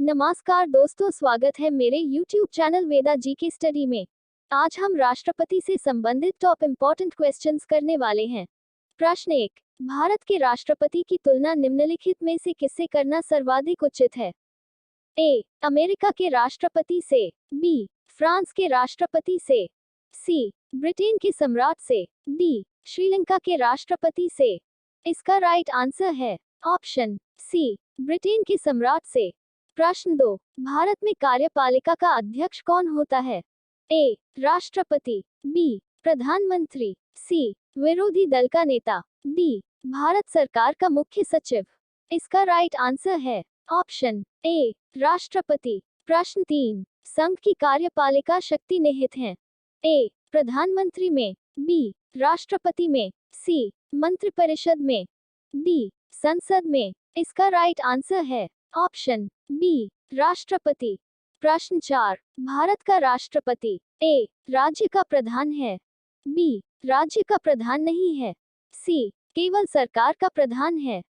नमस्कार दोस्तों, स्वागत है मेरे YouTube चैनल वेदा जी की स्टडी में। आज हम राष्ट्रपति से संबंधित टॉप इम्पोर्टेंट क्वेश्चंस करने वाले हैं। प्रश्न 1। भारत के राष्ट्रपति की तुलना निम्नलिखित में से किससे करना सर्वाधिक उचित है? ए. अमेरिका के राष्ट्रपति से। बी. फ्रांस के राष्ट्रपति से। सी. ब्रिटेन के सम्राट से। डी. श्रीलंका के राष्ट्रपति से। इसका राइट आंसर है ऑप्शन सी, ब्रिटेन के सम्राट से। प्रश्न 2। भारत में कार्यपालिका का अध्यक्ष कौन होता है? ए. राष्ट्रपति। बी. प्रधानमंत्री। सी. विरोधी दल का नेता। डी. भारत सरकार का मुख्य सचिव। इसका राइट आंसर है ऑप्शन ए, राष्ट्रपति। प्रश्न 3। संघ की कार्यपालिका शक्ति निहित है? ए. प्रधानमंत्री में। बी. राष्ट्रपति में। सी. मंत्रिपरिषद में। डी. संसद में। इसका राइट आंसर है ऑप्शन बी, राष्ट्रपति। प्रश्न 4। भारत का राष्ट्रपति ए. राज्य का प्रधान है। बी. राज्य का प्रधान नहीं है। सी. केवल सरकार का प्रधान है।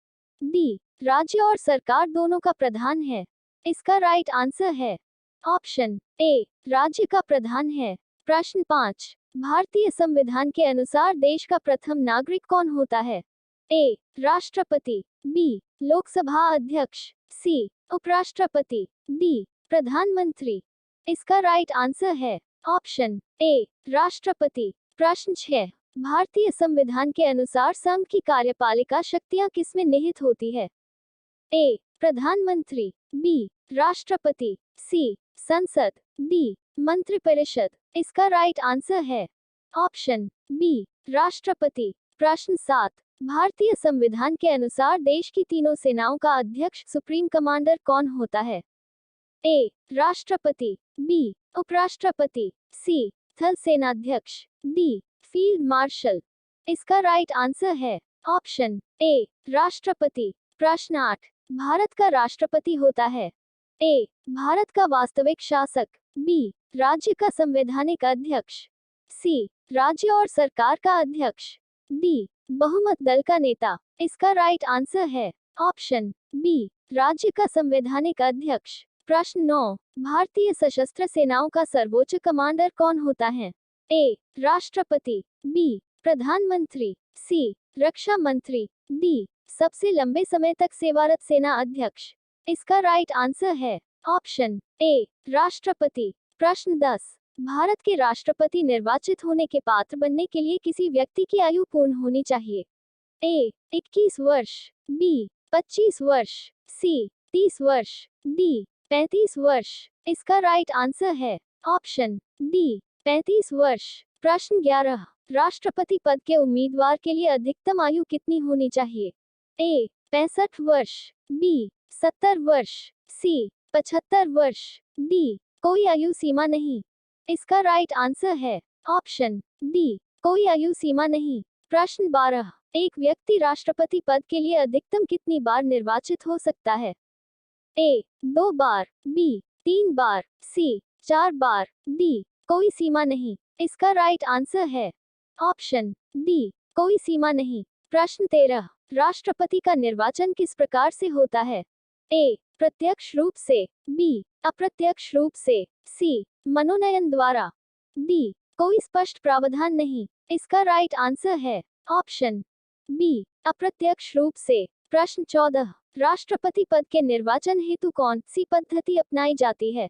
डी. राज्य और सरकार दोनों का प्रधान है। इसका राइट आंसर है ऑप्शन ए, राज्य का प्रधान है। प्रश्न 5। भारतीय संविधान के अनुसार देश का प्रथम नागरिक कौन होता है? ए. राष्ट्रपति। बी. लोकसभा अध्यक्ष। सी. उपराष्ट्रपति। डी. प्रधानमंत्री। इसका राइट आंसर है ऑप्शन ए, राष्ट्रपति। प्रश्न 6। भारतीय संविधान के अनुसार संघ की कार्यपालिका शक्तियां किसमें निहित होती है? ए. प्रधानमंत्री। बी. राष्ट्रपति। सी. संसद। डी. मंत्रिपरिषद। इसका राइट आंसर है ऑप्शन बी, राष्ट्रपति। प्रश्न 7। भारतीय संविधान के अनुसार देश की तीनों सेनाओं का अध्यक्ष सुप्रीम कमांडर कौन होता है? ए. राष्ट्रपति। बी. उपराष्ट्रपति। सी. थल सेनाध्यक्ष। डी. Field marshal. इसका राइट आंसर है ऑप्शन ए, राष्ट्रपति। प्रश्न 8। भारत का राष्ट्रपति होता है? ए. भारत का वास्तविक शासक। बी. राज्य का संवैधानिक अध्यक्ष। सी. राज्य और सरकार का अध्यक्ष। डी. बहुमत दल का नेता। इसका राइट आंसर है ऑप्शन बी, राज्य का संवैधानिक अध्यक्ष। प्रश्न 9। भारतीय सशस्त्र सेनाओं का सर्वोच्च कमांडर कौन होता है? ए. राष्ट्रपति। बी. प्रधानमंत्री। सी. रक्षा मंत्री। डी. सबसे लंबे समय तक सेवारत सेना अध्यक्ष। इसका राइट आंसर है ऑप्शन ए, राष्ट्रपति। प्रश्न 10। भारत के राष्ट्रपति निर्वाचित होने के पात्र बनने के लिए किसी व्यक्ति की आयु पूर्ण होनी चाहिए? ए. 21 वर्ष। बी. 25 वर्ष। सी. 30 वर्ष। डी. 35 वर्ष। इसका राइट आंसर है ऑप्शन डी, 35 वर्ष। प्रश्न 11। राष्ट्रपति पद के उम्मीदवार के लिए अधिकतम आयु कितनी होनी चाहिए? ए. 65 वर्ष। बी. 70 वर्ष। सी. 75 वर्ष। डी. कोई आयु सीमा नहीं। इसका राइट आंसर है ऑप्शन डी, कोई आयु सीमा नहीं। प्रश्न 12। एक व्यक्ति राष्ट्रपति पद के लिए अधिकतम कितनी बार निर्वाचित हो सकता है? ए. 2 बार। बी. 3 बार। सी. 4 बार। डी. कोई सीमा नहीं। इसका राइट आंसर है ऑप्शन डी, कोई सीमा नहीं। प्रश्न 13। राष्ट्रपति का निर्वाचन किस प्रकार से होता है? ए. प्रत्यक्ष रूप से। बी. अप्रत्यक्ष रूप से। सी. मनोनयन द्वारा। डी. कोई स्पष्ट प्रावधान नहीं। इसका राइट आंसर है ऑप्शन बी, अप्रत्यक्ष रूप से। प्रश्न 14। राष्ट्रपति पद के निर्वाचन हेतु कौन सी पद्धति अपनाई जाती है?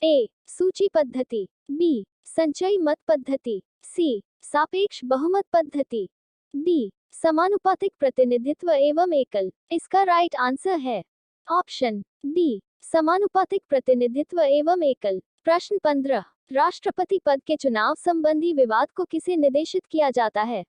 ए. सूची पद्धति। बी. संचयी मत पद्धति। सी. सापेक्ष बहुमत पद्धति। डी. समानुपातिक प्रतिनिधित्व एवं एकल। इसका राइट आंसर है ऑप्शन डी, समानुपातिक प्रतिनिधित्व एवं एकल। प्रश्न 15। राष्ट्रपति पद के चुनाव संबंधी विवाद को किसे निर्देशित किया जाता है?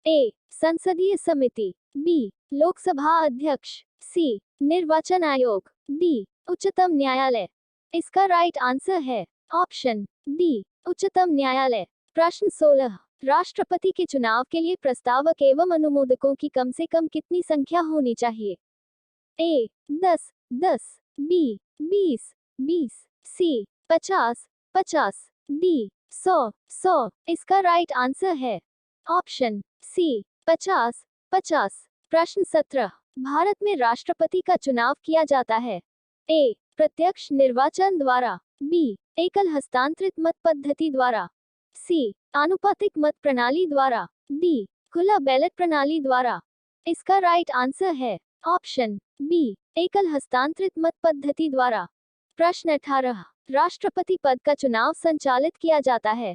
ए. संसदीय समिति। बी. लोकसभा अध्यक्ष। सी. निर्वाचन आयोग। डी. उच्चतम न्यायालय। इसका राइट आंसर है ऑप्शन डी, उच्चतम न्यायालय। प्रश्न 16। राष्ट्रपति के चुनाव के लिए प्रस्तावक एवं अनुमोदकों की कम से कम कितनी संख्या होनी चाहिए? ए. 10, 10। बी. 20, 20। सी. 50, 50। डी. 100, 100। इसका राइट आंसर है ऑप्शन सी, 50, 50। प्रश्न 17। भारत में राष्ट्रपति का चुनाव किया जाता है? ए. प्रत्यक्ष निर्वाचन द्वारा, बी एकल हस्तांतरित मत पद्धति द्वारा, सी आनुपातिक मत प्रणाली द्वारा, डी खुला बैलेट प्रणाली द्वारा। इसका राइट आंसर है ऑप्शन बी एकल हस्तांतरित मत पद्धति द्वारा। प्रश्न 18, राष्ट्रपति पद का चुनाव संचालित किया जाता है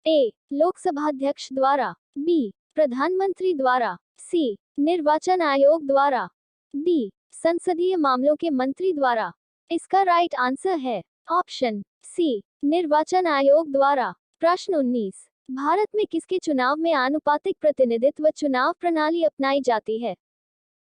ए लोकसभा अध्यक्ष द्वारा, बी प्रधानमंत्री द्वारा, सी निर्वाचन आयोग द्वारा, डी संसदीय मामलों के मंत्री द्वारा। इसका राइट आंसर है ऑप्शन सी निर्वाचन आयोग द्वारा। प्रश्न 19, भारत में किसके चुनाव में आनुपातिक प्रतिनिधित्व चुनाव प्रणाली अपनाई जाती है?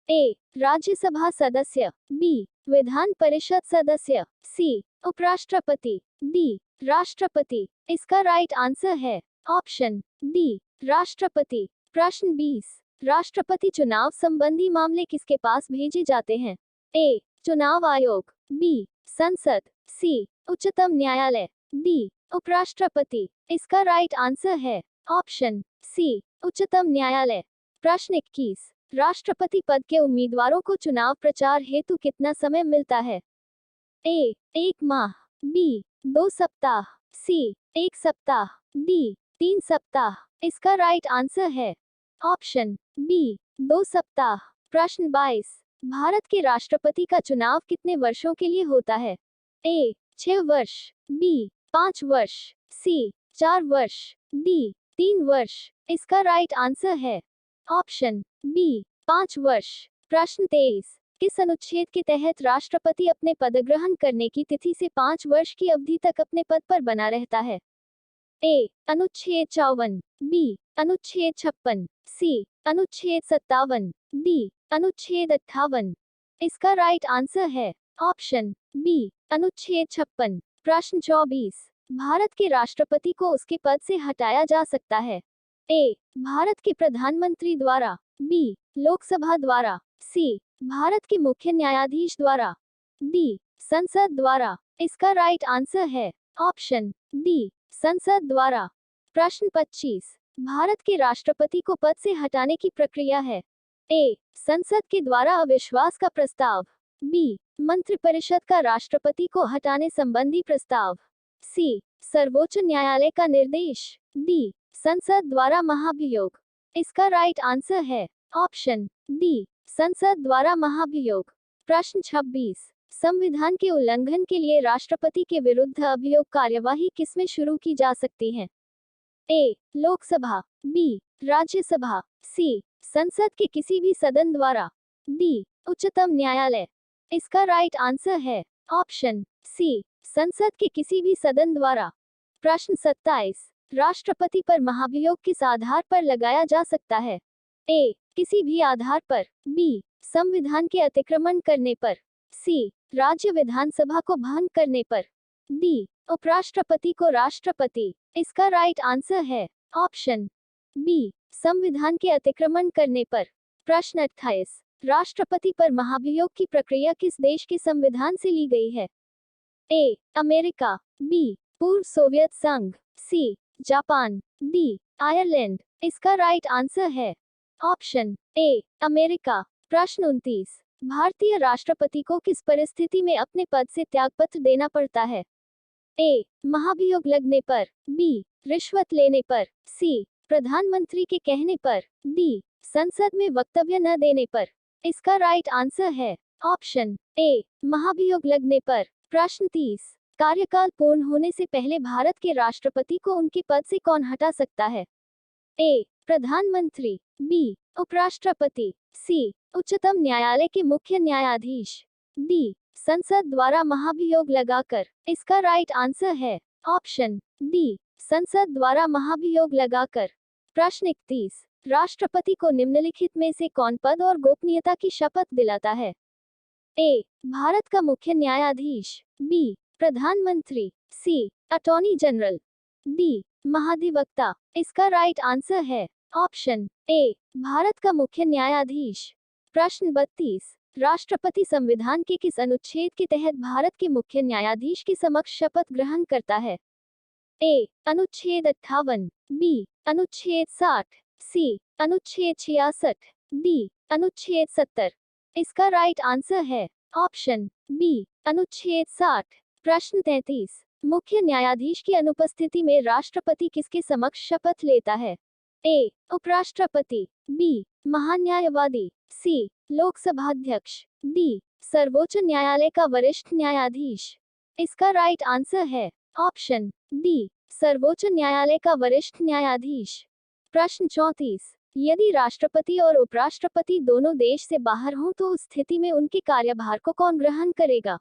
ए राज्यसभा सदस्य, बी विधान परिषद सदस्य, सी उपराष्ट्रपति, डी राष्ट्रपति। इसका राइट आंसर है ऑप्शन डी राष्ट्रपति। प्रश्न 20, राष्ट्रपति चुनाव संबंधी मामले किसके पास भेजे जाते हैं? ए चुनाव आयोग, बी संसद, सी उच्चतम न्यायालय, डी उपराष्ट्रपति। इसका राइट आंसर है ऑप्शन सी उच्चतम न्यायालय। प्रश्न 21, राष्ट्रपति पद के उम्मीदवारों को चुनाव प्रचार हेतु कितना समय मिलता है? ए 1 माह, बी 2 सप्ताह, सी 1 सप्ताह, डी 3 सप्ताह। इसका राइट आंसर है ऑप्शन बी 2 सप्ताह। प्रश्न 22, भारत के राष्ट्रपति का चुनाव कितने वर्षों के लिए होता है? ए 6 वर्ष, बी 5 वर्ष, सी 4 वर्ष, डी 3 वर्ष। इसका राइट आंसर है ऑप्शन बी 5 वर्ष। प्रश्न 23, किस अनुच्छेद के तहत राष्ट्रपति अपने पदग्रहण करने की तिथि से 5 वर्ष की अवधि तक अपने पद पर बना रहता है? ए अनुच्छेद 54, बी अनुच्छेद 56, सी अनुच्छेद 57, डी अनुच्छेद 58। इसका राइट आंसर है ऑप्शन बी अनुच्छेद 56। प्रश्न 24, भारत के राष्ट्रपति को उसके पद से हटाया जा सकता है? ए भारत के प्रधानमंत्री द्वारा, बी लोकसभा द्वारा, सी भारत के मुख्य न्यायाधीश द्वारा, डी संसद द्वारा। इसका राइट आंसर है ऑप्शन डी संसद द्वारा। प्रश्न 25, भारत के राष्ट्रपति को पद से हटाने की प्रक्रिया है? ए संसद के द्वारा अविश्वास का प्रस्ताव, बी मंत्रिपरिषद का राष्ट्रपति को हटाने संबंधी प्रस्ताव, सी सर्वोच्च न्यायालय का निर्देश, डी संसद द्वारा महाभियोग। इसका राइट आंसर है ऑप्शन डी संसद द्वारा महाभियोग। प्रश्न 26, संविधान के उल्लंघन के लिए राष्ट्रपति के विरुद्ध अभियोग कार्यवाही किसमें शुरू की जा सकती है? ए लोकसभा, बी राज्यसभा, सी संसद के किसी भी सदन द्वारा, डी उच्चतम न्यायालय। इसका राइट आंसर है ऑप्शन सी संसद के किसी भी सदन द्वारा। प्रश्न 27, राष्ट्रपति पर महाभियोग किस आधार पर लगाया जा सकता है? ए किसी भी आधार पर, बी संविधान के अतिक्रमण करने पर, सी राज्य विधानसभा को भंग करने पर, डी उपराष्ट्रपति को राष्ट्रपति। इसका राइट आंसर है ऑप्शन बी संविधान के अतिक्रमण करने पर। प्रश्न 28, राष्ट्रपति पर महाभियोग की प्रक्रिया किस देश के संविधान से ली गई है? ए अमेरिका, बी पूर्व सोवियत संघ, सी जापान, डी आयरलैंड। इसका राइट आंसर है ऑप्शन ए अमेरिका। प्रश्न 29, भारतीय राष्ट्रपति को किस परिस्थिति में अपने पद से त्यागपत्र देना पड़ता है? ए महाभियोग लगने पर, बी रिश्वत लेने पर, सी प्रधानमंत्री के कहने पर, डी संसद में वक्तव्य न देने पर। इसका राइट आंसर है ऑप्शन ए महाभियोग लगने पर। प्रश्न 30, कार्यकाल पूर्ण होने से पहले भारत के राष्ट्रपति को उनके पद से कौन हटा सकता है? ए प्रधानमंत्री, बी उपराष्ट्रपति, सी उच्चतम न्यायालय के मुख्य न्यायाधीश, डी संसद द्वारा महाभियोग लगाकर। इसका राइट आंसर है ऑप्शन डी संसद द्वारा महाभियोग लगाकर। प्रश्न 31, राष्ट्रपति को निम्नलिखित में से कौन पद और गोपनीयता की शपथ दिलाता है? ए भारत का मुख्य न्यायाधीश, बी प्रधानमंत्री, सी अटॉर्नी जनरल, डी महाधिवक्ता। इसका राइट आंसर है ऑप्शन ए भारत का मुख्य न्यायाधीश। प्रश्न 32, राष्ट्रपति संविधान के किस अनुच्छेद के तहत भारत के मुख्य न्यायाधीश के समक्ष शपथ ग्रहण करता है? ए अनुच्छेद 58, बी अनुच्छेद 60, सी अनुच्छेद 66, डी अनुच्छेद 70। इसका राइट आंसर है ऑप्शन बी अनुच्छेद 60। प्रश्न 33। मुख्य न्यायाधीश की अनुपस्थिति में राष्ट्रपति किसके समक्ष शपथ लेता है? ए. उपराष्ट्रपति, बी. महान्यायवादी, सी. लोकसभा अध्यक्ष, डी. सर्वोच्च न्यायालय का वरिष्ठ न्यायाधीश। इसका राइट आंसर है ऑप्शन डी, सर्वोच्च न्यायालय का वरिष्ठ न्यायाधीश। प्रश्न 34। यदि राष्ट्रपति और उपराष्ट्रपति दोनों देश से बाहर हों तो उस स्थिति में उनके कार्यभार को कौन ग्रहण करेगा?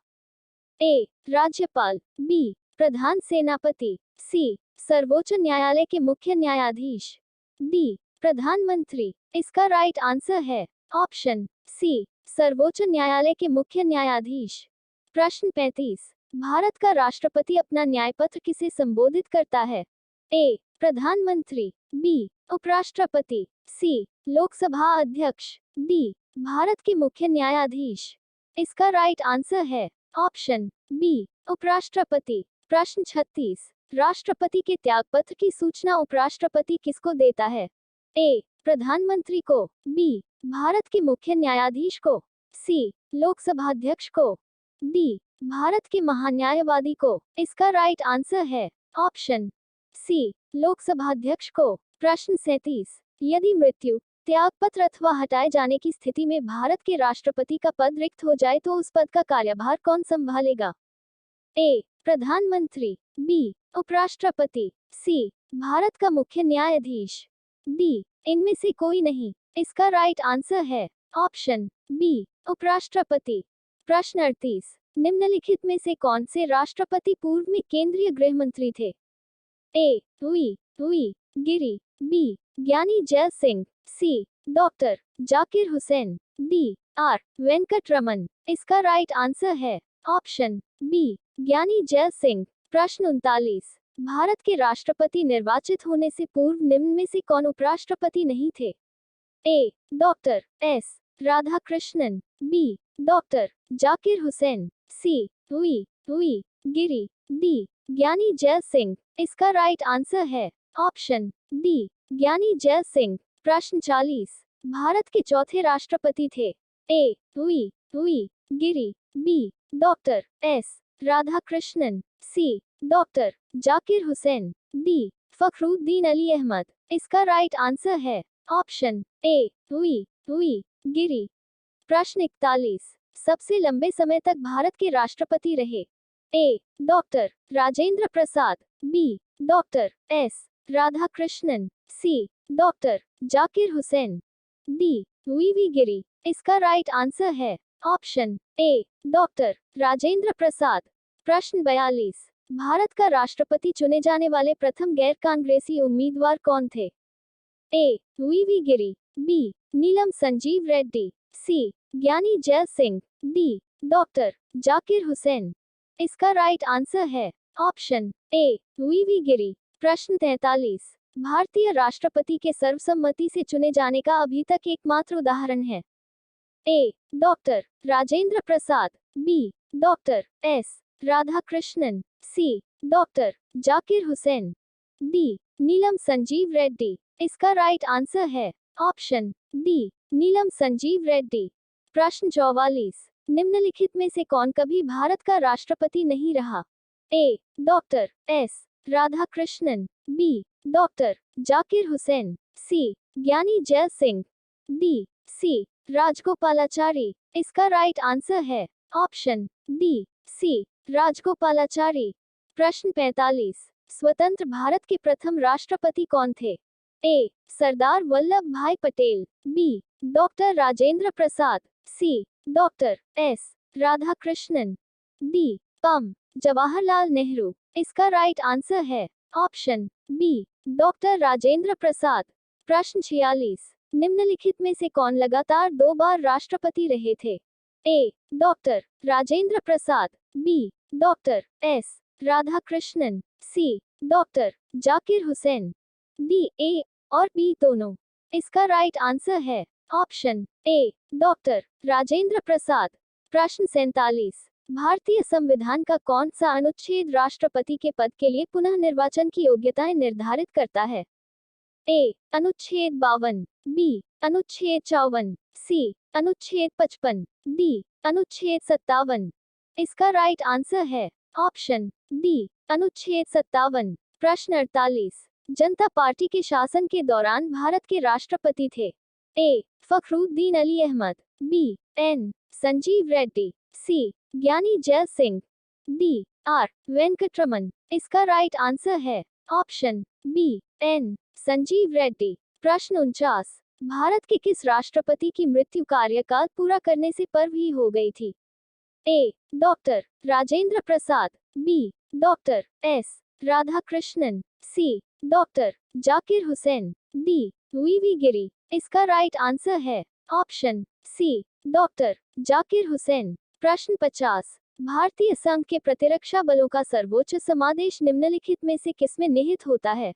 ए. राज्यपाल, बी. प्रधान सेनापति, सी. सर्वोच्च न्यायालय के मुख्य न्यायाधीश, डी. प्रधानमंत्री। इसका राइट आंसर है ऑप्शन सी, सर्वोच्च न्यायालय के मुख्य न्यायाधीश। प्रश्न 35। भारत का राष्ट्रपति अपना न्यायपत्र किसे संबोधित करता है? ए. प्रधानमंत्री, बी. उपराष्ट्रपति, सी. लोकसभा अध्यक्ष, डी. भारत के मुख्य न्यायाधीश। इसका राइट आंसर है ऑप्शन बी, उपराष्ट्रपति। प्रश्न 36। राष्ट्रपति के त्यागपत्र की सूचना उपराष्ट्रपति किसको देता है? ए. प्रधानमंत्री को, बी. भारत के मुख्य न्यायाधीश को, सी. लोकसभा अध्यक्ष को, डी. भारत के महान्यायवादी को। इसका राइट आंसर है ऑप्शन सी, लोकसभा अध्यक्ष को। प्रश्न 37। यदि मृत्यु, त्यागपत्र अथवा हटाए जाने की स्थिति में भारत के राष्ट्रपति का पद रिक्त हो जाए तो उस पद का कार्यभार कौन संभालेगा? ए. प्रधानमंत्री, बी. उपराष्ट्रपति, सी. भारत का मुख्य न्यायाधीश, डी. इनमें से कोई नहीं। इसका राइट आंसर है ऑप्शन बी, उपराष्ट्रपति। प्रश्न 38। निम्नलिखित में से कौन से राष्ट्रपति पूर्व में केंद्रीय गृह मंत्री थे? A. V Giri, B. Giani Zail Singh, C. Doctor Zakir Hussain, D. R. Venkataraman. इसका राइट आंसर है ऑप्शन बी, ज्ञानी जैल सिंह। प्रश्न 39। भारत के राष्ट्रपति निर्वाचित होने से पूर्व निम्न में से कौन उपराष्ट्रपति नहीं थे? A. Doctor S. Radhakrishnan, B. Doctor Zakir Hussain, C. V Giri, D. Giani Zail Singh. इसका राइट आंसर है ऑप्शन डी, ज्ञानी जैल सिंह। प्रश्न 40। भारत के चौथे राष्ट्रपति थे? A. V Giri, B. Doctor S. Radhakrishnan, C. Doctor Zakir Hussain, D. Fakhruddin Ali Ahmed. इसका राइट आंसर है ऑप्शन ए. वी गिरी। प्रश्न 41। सबसे लंबे समय तक भारत के राष्ट्रपति रहे? A. Doctor Rajendra Prasad, B. Doctor S. Radhakrishnan, C. Doctor Zakir Hussain, D. V Giri. इसका राइट आंसर है option A. Doctor Rajendra Prasad. प्रश्न 42। भारत का राष्ट्रपति चुने जाने वाले प्रथम गैर कांग्रेसी उम्मीदवार कौन थे? A. V Giri, B. Neelam Sanjiva Reddy, C. Giani Zail Singh, D. Doctor Zakir Hussain. इसका राइट आंसर है ऑप्शन ए. वी गिरी। प्रश्न 43। भारतीय राष्ट्रपति के सर्वसम्मति से चुने जाने का अभी तक एकमात्र उदाहरण है? A. Doctor Rajendra Prasad, B. Doctor S. Radhakrishnan, C. Doctor Zakir Hussain, D. Neelam Sanjiva Reddy. इसका राइट आंसर है ऑप्शन डी, नीलम संजीव रेड्डी। प्रश्न 44। निम्नलिखित में से कौन कभी भारत का राष्ट्रपति नहीं रहा? A. Doctor S. Radhakrishnan, B. Doctor Zakir Hussain, C. Giani Zail Singh, D. C. Rajagopalachari. इसका राइट आंसर है ऑप्शन डी, सी. राजगोपालाचारी। प्रश्न 45। स्वतंत्र भारत के प्रथम राष्ट्रपति कौन थे? ए. Sardar Vallabh Bhai Patel, B. Doctor Rajendra Prasad, C. Doctor S. Radhakrishnan, D. पम. जवाहरलाल नेहरू। इसका राइट आंसर है option B, doctor Rajendra Prasad. प्रश्न 46। निम्नलिखित में से कौन लगातार 2 बार राष्ट्रपति रहे थे? A. Doctor Rajendra Prasad, B. Doctor S. Radhakrishnan, C. Doctor Zakir Hussain, D. A और बी दोनों। इसका राइट आंसर है option A, doctor Rajendra Prasad. प्रश्न 47। भारतीय संविधान का कौन सा अनुच्छेद राष्ट्रपति के पद के लिए पुनः निर्वाचन की योग्यताएं निर्धारित करता है? ए. अनुच्छेद 52, बी. अनुच्छेद 54, सी. अनुच्छेद 55, डी. अनुच्छेद 57। इसका राइट आंसर है ऑप्शन डी अनुच्छेद 57। प्रश्न 48। जनता पार्टी के शासन के दौरान भारत के राष्ट्रपति थे। A Fakhruddin Ali Ahmed, B N Sanjiva Reddy, C Giani Zail Singh, D R Venkataraman. इसका राइट आंसर है option B N Sanjiva Reddy. प्रश्न 49। भारत के किस राष्ट्रपति की मृत्यु कार्यकाल पूरा करने से पूर्व ही हो गई थी? A doctor Rajendra Prasad, B doctor S Radhakrishnan, C doctor Zakir Hussain, D V V Giri. इसका राइट आंसर है option C doctor Zakir Hussain. प्रश्न 50। भारतीय संघ के प्रतिरक्षा बलों का सर्वोच्च समादेश निम्नलिखित में से किसमें निहित होता है?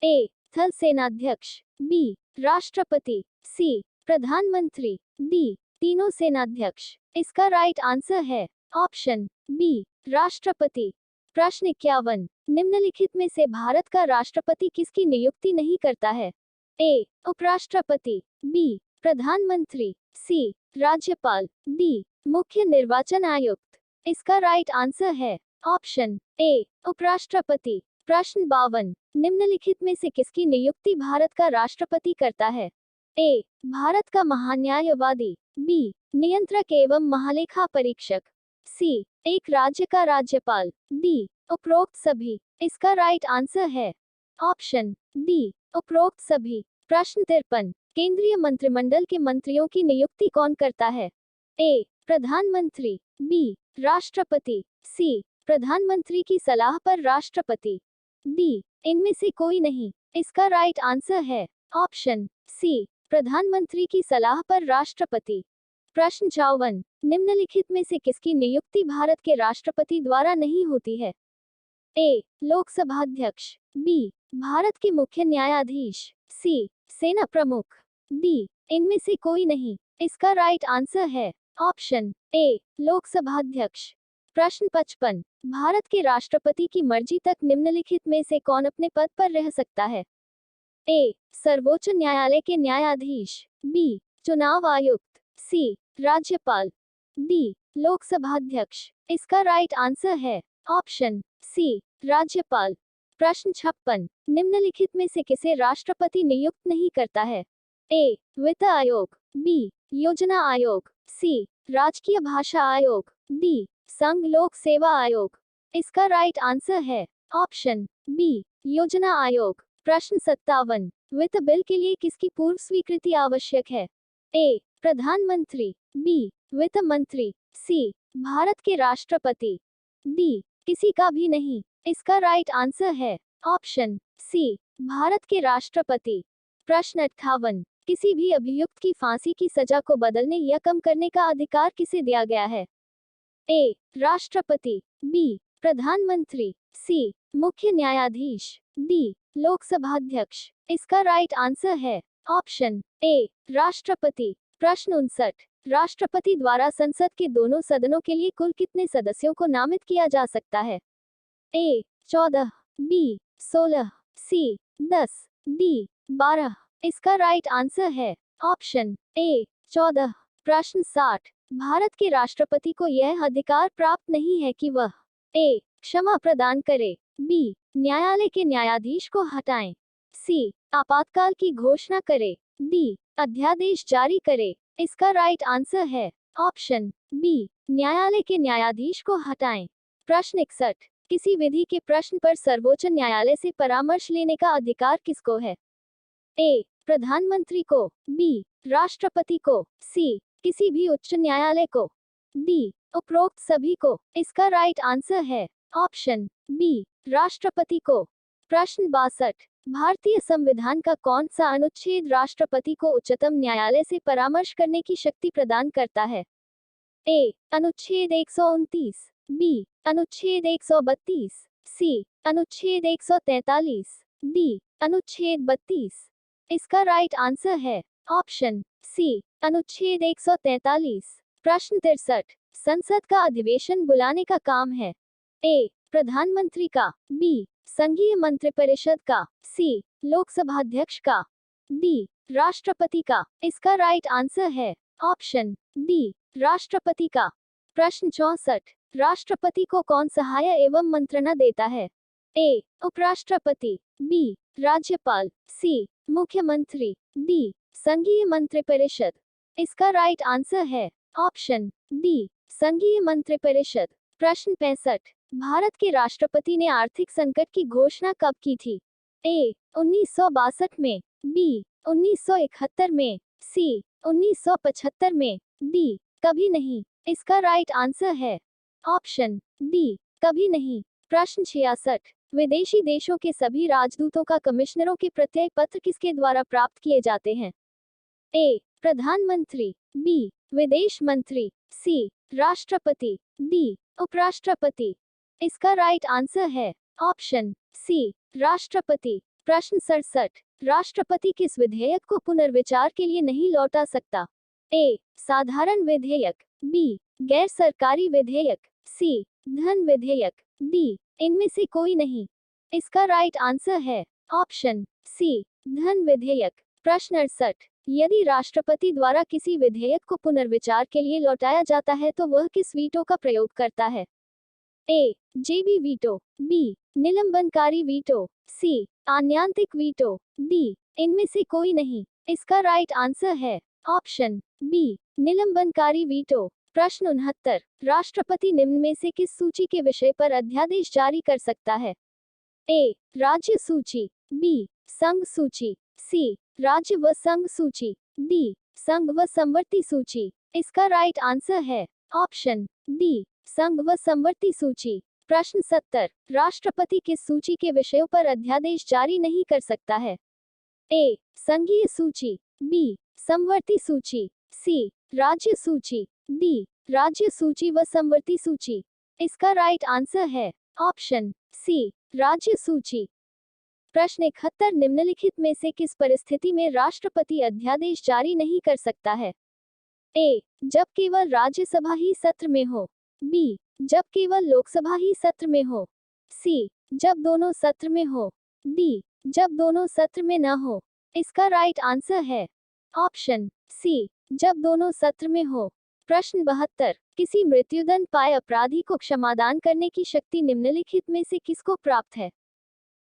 ए थल सेनाध्यक्ष, बी राष्ट्रपति, सी प्रधानमंत्री, डी तीनों सेनाध्यक्ष। इसका राइट आंसर है ऑप्शन बी राष्ट्रपति। प्रश्न 51। निम्नलिखित में से भारत का राष्ट्रपति किसकी नियुक्ति नहीं करता है? ए उपराष्ट्रपति, बी प्रधानमंत्री, सी राज्यपाल, डी मुख्य निर्वाचन आयुक्त। इसका राइट आंसर है ऑप्शन ए उपराष्ट्रपति। प्रश्न 52। निम्नलिखित में से किसकी नियुक्ति भारत का राष्ट्रपति करता है? ए भारत का महान्यायवादी, बी नियंत्रक एवं महालेखा परीक्षक, सी एक राज्य का राज्यपाल, डी उपरोक्त सभी। इसका राइट आंसर है ऑप्शन डी उपरोक्त सभी। प्रश्न 53। केंद्रीय मंत्रिमंडल के मंत्रियों की नियुक्ति कौन करता है? ए प्रधानमंत्री, बी राष्ट्रपति, सी प्रधानमंत्री की सलाह पर राष्ट्रपति, डी इनमें से कोई नहीं। इसका राइट आंसर है ऑप्शन सी प्रधानमंत्री की सलाह पर राष्ट्रपति। प्रश्न 54। निम्नलिखित में से किसकी नियुक्ति भारत के राष्ट्रपति द्वारा नहीं होती है? ए लोकसभा अध्यक्ष, बी भारत के मुख्य न्यायाधीश, सी सेना प्रमुख, डी इनमें से कोई नहीं। इसका राइट आंसर है ऑप्शन ए लोकसभा अध्यक्ष। प्रश्न 55। भारत के राष्ट्रपति की मर्जी तक निम्नलिखित में से कौन अपने पद पर रह सकता है? ए सर्वोच्च न्यायालय के न्यायाधीश, बी चुनाव आयुक्त, सी राज्यपाल, डी लोकसभा अध्यक्ष। इसका राइट आंसर है ऑप्शन सी राज्यपाल। प्रश्न 56। निम्नलिखित में से किसे राष्ट्रपति नियुक्त नहीं करता है? ए वित्त आयोग, बी योजना आयोग, सी राजकीय भाषा आयोग, डी संघ लोक सेवा आयोग। इसका राइट आंसर है ऑप्शन बी योजना आयोग। प्रश्न 57। वित्त बिल के लिए किसकी पूर्व स्वीकृति आवश्यक है? ए प्रधानमंत्री, बी वित्त मंत्री, सी भारत के राष्ट्रपति, डी किसी का भी नहीं। इसका राइट आंसर है ऑप्शन सी भारत के राष्ट्रपति। प्रश्न 58। किसी भी अभियुक्त की फांसी की सजा को बदलने या कम करने का अधिकार किसे दिया गया है? ए राष्ट्रपति, बी प्रधानमंत्री, सी मुख्य न्यायाधीश, डी लोकसभा अध्यक्ष। इसका राइट आंसर है ऑप्शन ए राष्ट्रपति। प्रश्न 59। राष्ट्रपति द्वारा संसद के दोनों सदनों के लिए कुल कितने सदस्यों को नामित किया जा सकता है? ए 14, बी 16, सी 10, डी 12। इसका राइट आंसर है ऑप्शन ए 14। प्रश्न 60। भारत के राष्ट्रपति को यह अधिकार प्राप्त नहीं है कि वह ए क्षमा प्रदान करे, बी न्यायालय के न्यायाधीश को हटाएं, सी आपातकाल की घोषणा करे, डी अध्यादेश जारी करे। इसका राइट आंसर है ऑप्शन बी न्यायालय के न्यायाधीश को हटाएं। प्रश्न 61। किसी विधि के प्रश्न पर सर्वोच्च न्यायालय से परामर्श लेने का अधिकार किसको है? ए प्रधानमंत्री को, बी राष्ट्रपति को, सी किसी भी उच्च न्यायालय को, डी उपरोक्त सभी को। इसका राइट आंसर है ऑप्शन बी राष्ट्रपति को। प्रश्न 62। भारतीय संविधान का कौन सा अनुच्छेद राष्ट्रपति को उच्चतम न्यायालय से परामर्श करने की शक्ति प्रदान करता है? ए अनुच्छेद 129, बी अनुच्छेद 132, सी अनुच्छेद 143, डी अनुच्छेद 32। इसका राइट आंसर है ऑप्शन सी अनुच्छेद 143। प्रश्न 63। संसद का अधिवेशन बुलाने का काम है? ए प्रधानमंत्री का, बी संघीय मंत्रिपरिषद का, सी लोकसभा अध्यक्ष का, डी राष्ट्रपति का। इसका राइट आंसर है ऑप्शन डी राष्ट्रपति का। प्रश्न 64। राष्ट्रपति को कौन सहायता एवं मंत्रणा देता है? ए. उपराष्ट्रपति, बी. राज्यपाल, सी. मुख्यमंत्री, डी. संघीय मंत्रिपरिषद। इसका राइट आंसर है ऑप्शन डी, संघीय मंत्रिपरिषद। प्रश्न 65। भारत के राष्ट्रपति ने आर्थिक संकट की घोषणा कब की थी? ए. 1962 में, बी. 1971 में, सी. 1975 में, डी. कभी नहीं। इसका राइट आंसर है ऑप्शन डी, कभी नहीं। प्रश्न 66। विदेशी देशों के सभी राजदूतों का कमिश्नरों के प्रत्यय पत्र किसके द्वारा प्राप्त किए जाते हैं? ए. प्रधानमंत्री, बी. विदेश मंत्री, सी. राष्ट्रपति, डी. उपराष्ट्रपति। इसका राइट आंसर है ऑप्शन सी, राष्ट्रपति। प्रश्न 67। राष्ट्रपति किस विधेयक को पुनर्विचार के लिए नहीं लौटा सकता? ए. साधारण विधेयक, बी. गैर सरकारी विधेयक, सी. धन विधेयक, डी. इनमें से कोई नहीं। इसका राइट आंसर है ऑप्शन सी, धन विधेयक। प्रश्न 68। यदि राष्ट्रपति द्वारा किसी विधेयक को पुनर्विचार के लिए लौटाया जाता है तो वह किस वीटो का प्रयोग करता है? ए. जेबी वीटो, बी. निलंबनकारी वीटो, सी. आन्यांतिक वीटो, डी. इनमें से कोई नहीं। इसका राइट आंसर है ऑप्शन बी, निलंबनकारी वीटो। प्रश्न 69। राष्ट्रपति निम्न में से किस सूची के विषय पर अध्यादेश जारी कर सकता है? ए. राज्य सूची, बी. संघ सूची, सी. राज्य व संघ सूची, डी. संघ व समवर्ती सूची। इसका राइट आंसर है ऑप्शन डी, संघ व समवर्ती सूची। प्रश्न 70। राष्ट्रपति किस सूची के विषयों पर अध्यादेश जारी नहीं कर सकता है? ए. संघीय सूची, बी. समवर्ती सूची, सी. राज्य सूची, डी. राज्य सूची व समवर्ती सूची। इसका राइट आंसर है ऑप्शन सी, राज्य सूची। प्रश्न 71। निम्नलिखित में से किस परिस्थिति में राष्ट्रपति अध्यादेश जारी नहीं कर सकता है? ए. जब केवल राज्यसभा ही सत्र में हो, बी. जब केवल लोकसभा ही सत्र में हो, सी. जब दोनों सत्र में हो, डी. जब दोनों सत्र में न हो। इसका राइट आंसर है ऑप्शन सी, जब दोनों सत्र में हो। प्रश्न 72। किसी मृत्युदंड पाए अपराधी को क्षमादान करने की शक्ति निम्नलिखित में से किसको प्राप्त है?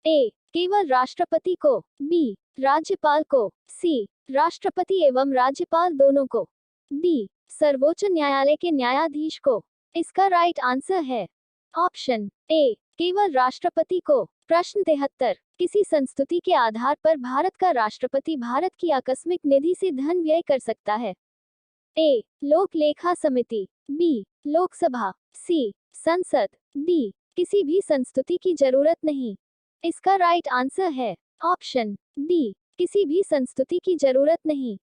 ए. केवल राष्ट्रपति को, बी. राज्यपाल को, सी. राष्ट्रपति एवं राज्यपाल दोनों को, डी. सर्वोच्च न्यायालय के न्यायाधीश को। इसका राइट आंसर है ऑप्शन ए, केवल राष्ट्रपति को। प्रश्न 73। किसी संस्तुति के आधार पर भारत का राष्ट्रपति भारत की आकस्मिक निधि से धन व्यय कर सकता है? ए. लोक लेखा समिति, बी. लोकसभा, सी. संसद, डी. किसी भी संस्तुति की जरूरत नहीं। इसका राइट आंसर है ऑप्शन डी, किसी भी संस्तुति की जरूरत नहीं।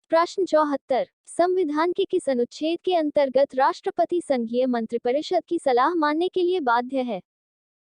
प्रश्न 74। संविधान के किस अनुच्छेद के अंतर्गत राष्ट्रपति संघीय मंत्रिपरिषद की सलाह मानने के लिए बाध्य है?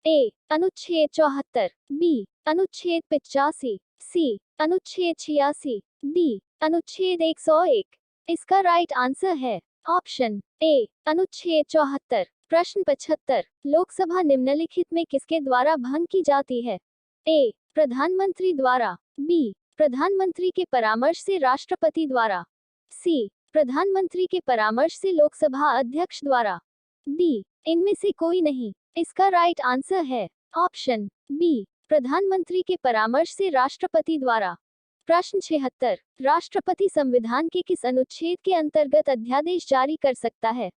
ए. अनुच्छेद 74, बी. अनुच्छेद 85, सी. अनुच्छेद 86, डी. अनुच्छेद 101। इसका राइट आंसर है ऑप्शन ए, अनुच्छेद 74। प्रश्न 75। लोकसभा निम्नलिखित में किसके द्वारा भंग की जाती है? ए. प्रधानमंत्री द्वारा, बी. प्रधानमंत्री के परामर्श से राष्ट्रपति द्वारा, सी. प्रधानमंत्री के परामर्श से लोकसभा अध्यक्ष द्वारा, डी. इनमें से कोई नहीं। इसका राइट आंसर है ऑप्शन बी, प्रधानमंत्री के परामर्श से राष्ट्रपति द्वारा। प्रश्न 76। राष्ट्रपति संविधान के किस अनुच्छेद के अंतर्गत अध्यादेश जारी कर सकता है?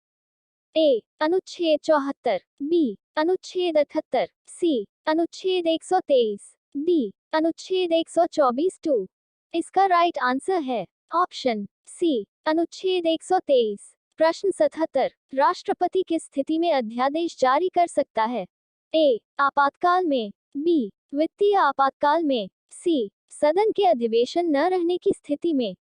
ए. अनुच्छेद 74, बी. अनुच्छेद 78, सी. अनुच्छेद 123, डी. अनुच्छेद 124(2). इसका राइट आंसर है ऑप्शन सी, अनुच्छेद 123। प्रश्न 77। राष्ट्रपति किस स्थिति में अध्यादेश जारी कर सकता है? ए. आपातकाल में, बी. वित्तीय आपातकाल में, सी. सदन के अधिवेशन न रहने की स्थिति में,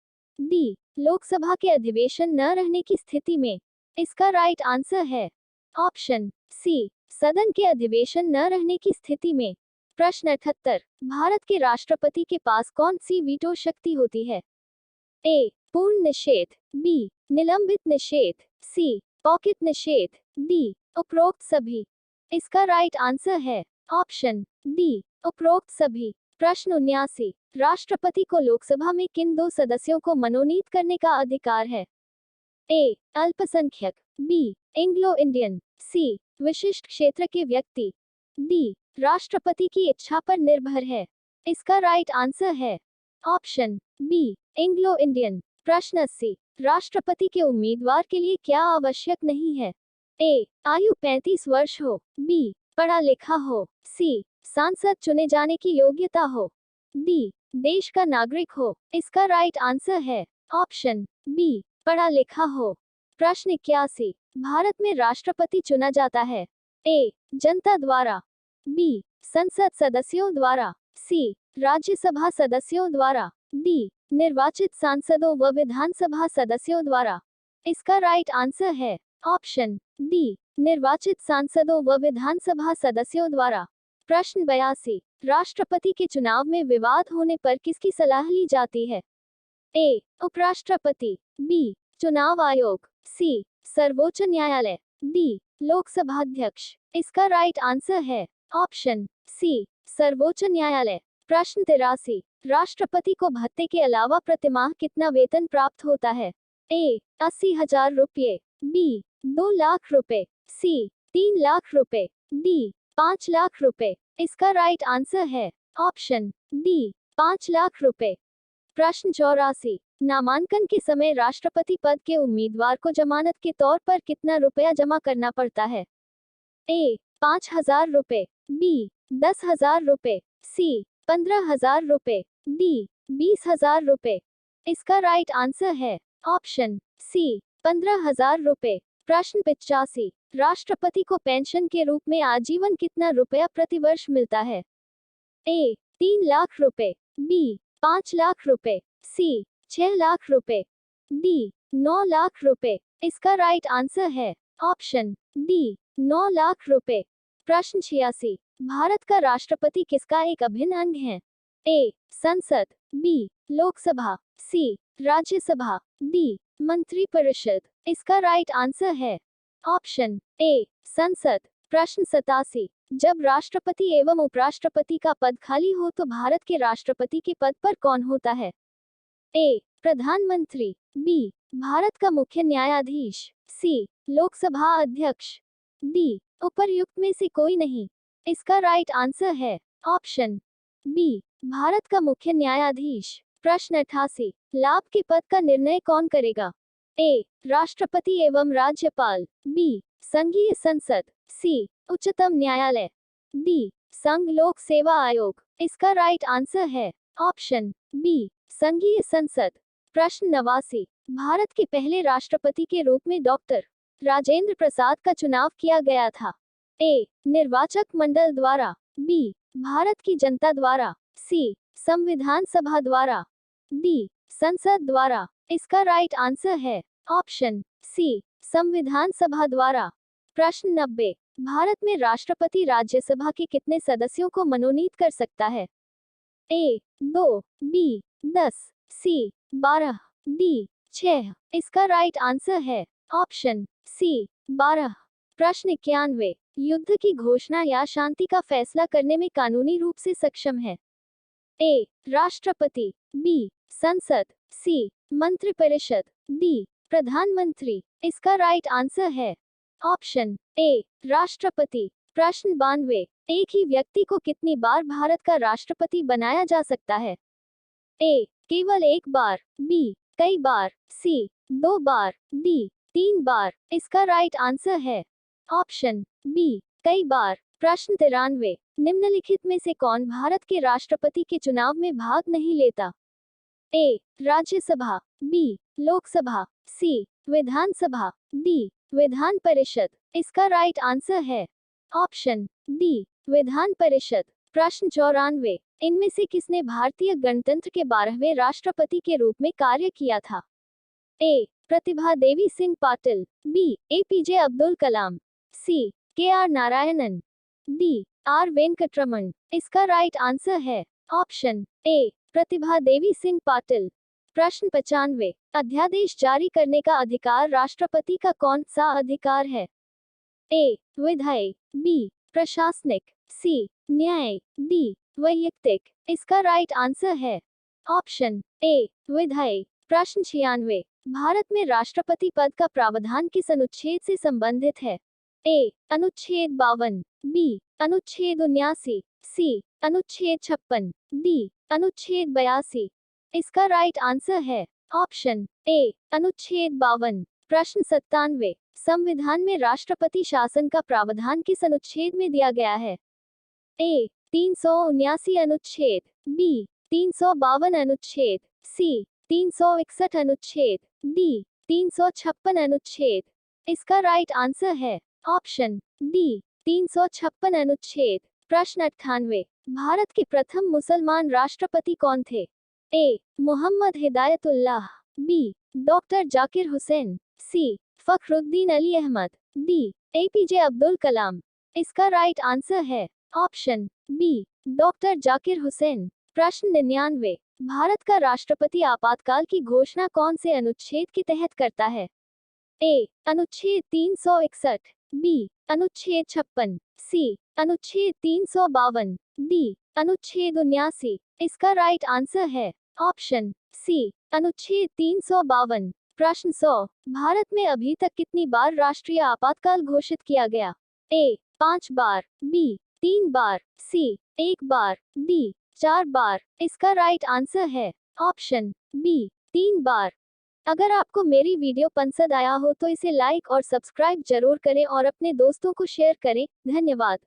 डी. लोकसभा के अधिवेशन न रहने की स्थिति में। इसका राइट आंसर है ऑप्शन सी, सदन के अधिवेशन न रहने की स्थिति में। प्रश्न 78। भारत के राष्ट्रपति के पास कौन सी वीटो शक्ति होती है? ए. पूर्ण निषेध, बी. निलंबित निषेध, सी. पॉकेट निषेध, डी. उपरोक्त सभी। इसका राइट आंसर है ऑप्शन डी, उपरोक्त सभी। प्रश्न 79। राष्ट्रपति को लोकसभा में किन दो सदस्यों को मनोनीत करने का अधिकार है? ए. अल्पसंख्यक, बी. Anglo Indian. सी विशिष्ट क्षेत्र के व्यक्ति। डी राष्ट्रपति की इच्छा पर निर्भर है। इसका राइट आंसर है ऑप्शन बी एंग्लो इंडियन। प्रश्न 80 राष्ट्रपति के उम्मीदवार के लिए क्या आवश्यक नहीं है? ए आयु 35 वर्ष हो, बी पढ़ा लिखा हो, सी सांसद चुने जाने की योग्यता हो, डी देश का नागरिक हो। इसका राइट आंसर है ऑप्शन बी पढ़ा लिखा हो। प्रश्न 81 भारत में राष्ट्रपति चुना जाता है? ए जनता द्वारा, बी संसद सदस्यों द्वारा, सी राज्यसभा सदस्यों द्वारा, डी निर्वाचित सांसदों व विधानसभा सदस्यों द्वारा। इसका राइट आंसर है ऑप्शन डी निर्वाचित सांसदों व विधानसभा सदस्यों द्वारा। प्रश्न 82 राष्ट्रपति के चुनाव में विवाद होने पर किसकी सलाह ली जाती है? ए उपराष्ट्रपति, बी चुनाव आयोग, सी सर्वोच्च न्यायालय, डी लोकसभा अध्यक्ष। इसका राइट आंसर है ऑप्शन सी सर्वोच्च न्यायालय। प्रश्न 83 राष्ट्रपति को भत्ते के अलावा प्रतिमाह कितना वेतन प्राप्त होता है? ए 80,000 रुपये, बी 2 लाख रुपए, सी 3 लाख रुपए, डी 5 लाख रुपए। इसका राइट आंसर है ऑप्शन डी 5 लाख रुपए। प्रश्न 84 नामांकन के समय राष्ट्रपति पद के उम्मीदवार को जमानत के तौर पर कितना रुपया जमा करना पड़ता है? ए 5,000 रुपए, बी 10,000 रुपए, सी 15,000 रुपए, डी 20,000 रुपए। इसका राइट आंसर है ऑप्शन सी 15,000 रुपए। प्रश्न 85 राष्ट्रपति को पेंशन के रूप में आजीवन कितना रुपया प्रतिवर्ष मिलता है? ए 3 लाख रुपए, बी 5 लाख रुपए, सी 6 लाख रुपए, डी 9 लाख रुपए। इसका राइट आंसर है ऑप्शन डी 9 लाख रुपए। प्रश्न 86 भारत का राष्ट्रपति किसका एक अभिन्न अंग है? ए संसद, बी लोकसभा, सी राज्यसभा, डी मंत्रिपरिषद। इसका राइट आंसर है ऑप्शन ए संसद। प्रश्न 87 जब राष्ट्रपति एवं उपराष्ट्रपति का पद खाली हो तो भारत के राष्ट्रपति के पद पर कौन होता है? ए प्रधानमंत्री, बी भारत का मुख्य न्यायाधीश, सी लोकसभा अध्यक्ष, डी उपर्युक्त में से कोई नहीं। इसका राइट आंसर है ऑप्शन बी भारत का मुख्य न्यायाधीश। प्रश्न 88 लाभ के पद का निर्णय कौन करेगा? ए राष्ट्रपति एवं राज्यपाल, बी संघीय संसद, सी उच्चतम न्यायालय, डी संघ लोक सेवा आयोग। इसका राइट आंसर है ऑप्शन बी संघीय संसद। प्रश्न 89 भारत के पहले राष्ट्रपति के रूप में डॉक्टर राजेंद्र प्रसाद का चुनाव किया गया था? ए निर्वाचक मंडल द्वारा, बी भारत की जनता द्वारा, सी संविधान सभा द्वारा, डी संसद द्वारा। इसका राइट आंसर है ऑप्शन सी संविधान सभा द्वारा। प्रश्न 90 भारत में राष्ट्रपति राज्यसभा के कितने सदस्यों को मनोनीत कर सकता है? ए 2, बी 10, सी 12, डी 6। इसका राइट आंसर है ऑप्शन सी 12। प्रश्न 91 युद्ध की घोषणा या शांति का फैसला करने में कानूनी रूप से सक्षम है? ए राष्ट्रपति, बी संसद, सी मंत्रिपरिषद, डी प्रधानमंत्री। इसका राइट आंसर है ऑप्शन ए राष्ट्रपति। प्रश्न 92 एक ही व्यक्ति को कितनी बार भारत का राष्ट्रपति बनाया जा सकता है? ए केवल एक बार, बी कई बार, सी 2 बार, डी 3 बार। इसका राइट आंसर है ऑप्शन बी कई बार। प्रश्न 93 निम्नलिखित में से कौन भारत के राष्ट्रपति के चुनाव में भाग नहीं लेता? ए राज्यसभा, बी लोकसभा, सी विधानसभा, डी विधान परिषद। इसका राइट आंसर है ऑप्शन डी विधान परिषद। प्रश्न 94 इनमें से किसने भारतीय गणतंत्र के 12वें राष्ट्रपति के रूप में कार्य किया था? A Pratibha Devi Singh Patil, B APJ Abdul Kalam, C K R Narayanan, D R Venkataraman. इसका राइट आंसर है ऑप्शन ए प्रतिभा देवी सिंह पाटिल। प्रश्न 95 अध्यादेश जारी करने का अधिकार राष्ट्रपति का कौन सा अधिकार है? ए विधायी, बी प्रशासनिक, सी न्याय, डी वैयक्तिक। इसका राइट आंसर है ऑप्शन ए विधायी। प्रश्न 96 भारत में राष्ट्रपति पद का प्रावधान किस अनुच्छेद से संबंधित है? ए. अनुच्छेद 52, बी. अनुच्छेद 79, सी. अनुच्छेद 56, डी. अनुच्छेद 82। इसका राइट आंसर है ऑप्शन ए. अनुच्छेद 52। प्रश्न 97, संविधान में राष्ट्रपति शासन का प्रावधान किस अनुच्छेद में दिया गया है? ए. 379 अनुच्छेद, बी. 352 अनुच्छेद, सी. 361 अनुच्छेद, डी. 356 अनुच्छेद। इसका राइट आंसर है ऑप्शन डी. 356 अनुच्छेद। प्रश्न 98, भारत के प्रथम मुसलमान राष्ट्रपति कौन थे? A. Mohammad Hidayatullah, B. Doctor Zakir Hussain, C. Fakhruddin Ali Ahmed, D. APJ Abdul Kalam. इसका राइट आंसर है option B. Doctor Zakir Hussain. प्रश्न 99, भारत का राष्ट्रपति आपातकाल की घोषणा कौन से अनुच्छेद के तहत करता है? ए. अनुच्छेद 361, बी. अनुच्छेद 56, सी. अनुच्छेद 352, डी. अनुच्छेद 79। इसका राइट आंसर है ऑप्शन सी. अनुच्छेद 352। प्रश्न 100, भारत में अभी तक कितनी बार राष्ट्रीय आपातकाल घोषित किया गया? ए. 5 बार, बी. 3 बार, सी. 1 बार, डी. 4 बार। इसका राइट आंसर है ऑप्शन बी. 3 बार। अगर आपको मेरी वीडियो पसंद आया हो तो इसे लाइक और सब्सक्राइब जरूर करें और अपने दोस्तों को शेयर करें। धन्यवाद।